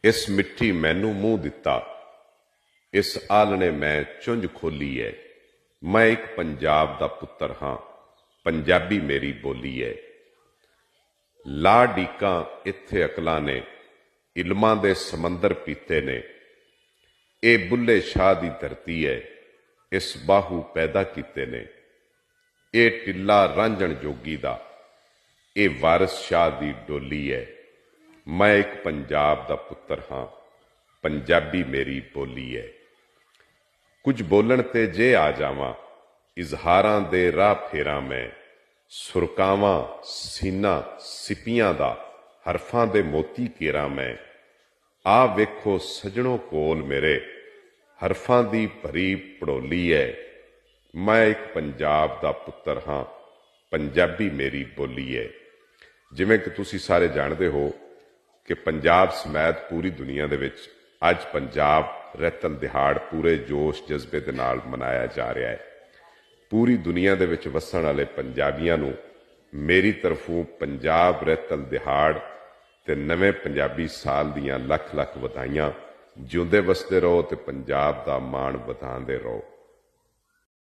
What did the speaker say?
इस मिट्टी मैनू मूँह दिता, इस आलने मैं चुंझ खोली है। मैं एक पंजाब दा पुत्तर हाँ, पंजाबी मेरी बोली है। ला डीकां इत्थे अकलां ने, इल्मां दे समंदर पीते ने। ए बुल्ले शाह दी धरती है, इस बाहू पैदा कीते ने। ए टिल्ला रांझण जोगी दा, ए वारिस शाह दी डोली है। मैं एक पंजाब दा पुत्तर हाँ, पंजाबी मेरी बोली है। कुछ बोलण ते जे आ जावां, इजहारां दे राह फेरां मैं। सुरकावां सीना सिपियां दा, हरफां दे मोती केरां मैं। आ वेखो सजणों कोल मेरे, हरफां दी भरी पड़ोली है। मैं एक पंजाब दा पुत्तर हाँ, पंजाबी मेरी बोली है। जिवें कि तुसीं सारे जाणदे हो कि पंजाब समैत पूरी दुनिया दे विच अज पंजाब रैतन दिहाड़ पूरे जोश जज्बे दे नाल मनाया जा रहा है। पूरी दुनिया दे विच वसण वाले पंजाबियां नूं मेरी तरफों पंजाब रैतन दिहाड़ ते नवें पंजाबी साल दियां लख लख वधाइयां। जिउंदे वसदे रहो ते पंजाब दा माण वधांदे रहो।